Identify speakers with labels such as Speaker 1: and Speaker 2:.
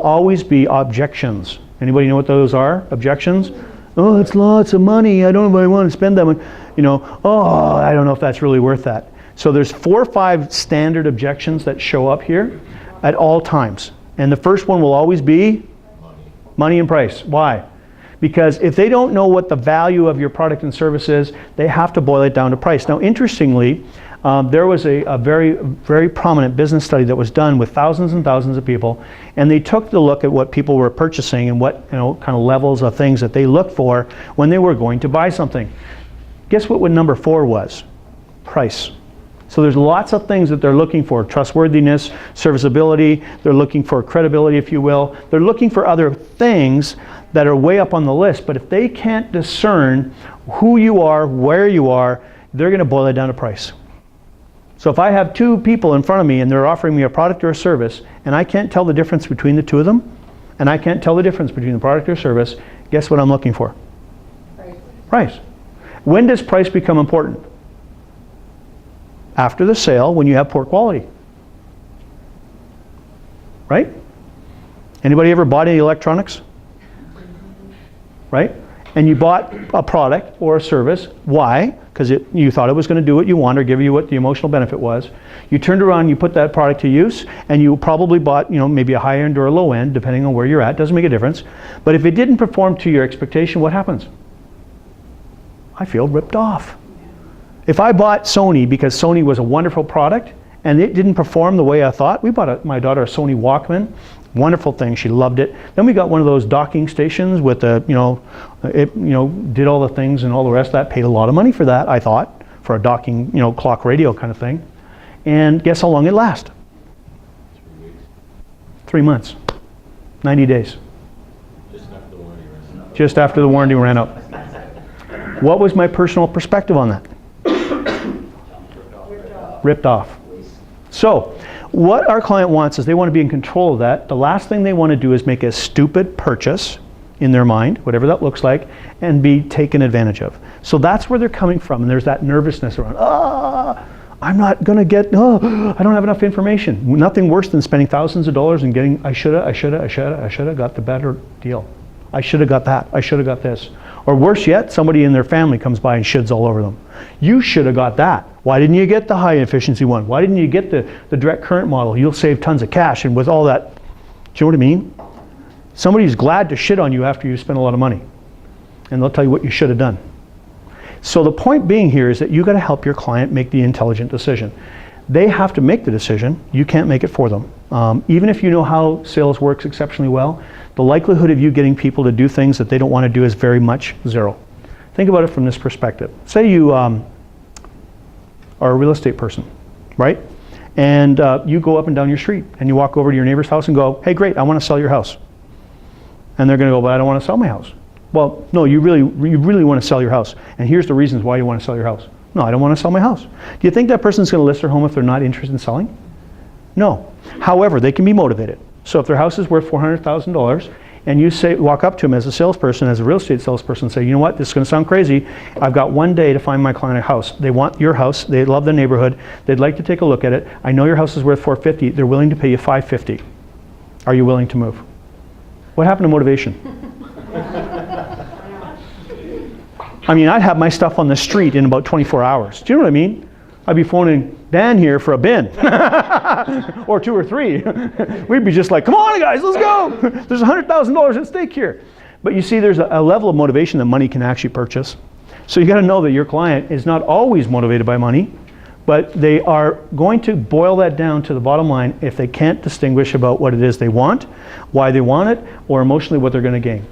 Speaker 1: always be objections. Anybody know what those are? Objections? Oh, it's lots of money. I don't know if I want to spend that money. You know, oh, I don't know if that's really worth that. So there's 4 or 5 standard objections that show up here at all times. And the first one will always be money and price. Why? Because if they don't know what the value of your product and service is, they have to boil it down to price. Now, interestingly, there was a very, very prominent business study that was done with thousands and thousands of people, and they took the look at what people were purchasing and what kind of levels of things that they looked for when they were going to buy something. Guess what number 4 was? Price. So there's lots of things that they're looking for: trustworthiness, serviceability. They're looking for credibility, if you will. They're looking for other things that are way up on the list. But if they can't discern who you are, where you are, they're going to boil it down to price. So if I have 2 people in front of me and they're offering me a product or a service, and I can't tell the difference between the 2 of them, and I can't tell the difference between the product or service, guess what I'm looking for? Price. Price. When does price become important? After the sale, when you have poor quality. Right? Anybody ever bought any electronics? Right? And you bought a product or a service. Why? Because you thought it was going to do what you want or give you what the emotional benefit was. You turned around, you put that product to use, and you probably bought, maybe a high end or a low end, depending on where you're at. Doesn't make a difference. But if it didn't perform to your expectation, what happens? I feel ripped off. If I bought Sony because Sony was a wonderful product and it didn't perform the way I thought, we bought my daughter a Sony Walkman, wonderful thing, she loved it. Then we got one of those docking stations with the, did all the things and all the rest of that, paid a lot of money for that, I thought, for a docking, clock radio kind of thing. And guess how long it lasted?
Speaker 2: 3 weeks.
Speaker 1: 3 months, 90 days.
Speaker 2: Just after the warranty ran out.
Speaker 1: Just after the warranty ran out. What was my personal perspective on that? Ripped off. So what our client wants is they want to be in control of that. The last thing they want to do is make a stupid purchase in their mind, whatever that looks like, and be taken advantage of. So that's where they're coming from, and there's that nervousness around, I'm not going to get, I don't have enough information. Nothing worse than spending thousands of dollars and getting, I should have got the better deal. I should have got that. I should have got this. Or worse yet, somebody in their family comes by and shits all over them. You should have got that. Why didn't you get the high efficiency one? Why didn't you get the direct current model? You'll save tons of cash. And with all that, do you know what I mean? Somebody's glad to shit on you after you spend a lot of money. And they'll tell you what you should have done. So the point being here is that you got to help your client make the intelligent decision. They have to make the decision. You can't make it for them. Even if you know how sales works exceptionally well, the likelihood of you getting people to do things that they don't want to do is very much zero. Think about it from this perspective. Say you are a real estate person, right? And you go up and down your street and you walk over to your neighbor's house and go, hey, great, I want to sell your house. And they're going to go, but I don't want to sell my house. Well, no, you really want to sell your house. And here's the reasons why you want to sell your house. No, I don't want to sell my house. Do you think that person's going to list their home if they're not interested in selling? No. However, they can be motivated. So if their house is worth $400,000 and you walk up to them as a salesperson, as a real estate salesperson, and say, you know what, this is going to sound crazy. I've got one day to find my client a house. They want your house. They love the neighborhood. They'd like to take a look at it. I know your house is worth $450,000. They're willing to pay you $550,000. Are you willing to move? What happened to motivation? I mean, I'd have my stuff on the street in about 24 hours. Do you know what I mean? I'd be phoning Dan here for a bin. Or 2 or 3. We'd be just like, come on guys, let's go. There's $100,000 at stake here. But you see, there's a level of motivation that money can actually purchase. So you got to know that your client is not always motivated by money, but they are going to boil that down to the bottom line if they can't distinguish about what it is they want, why they want it, or emotionally what they're going to gain.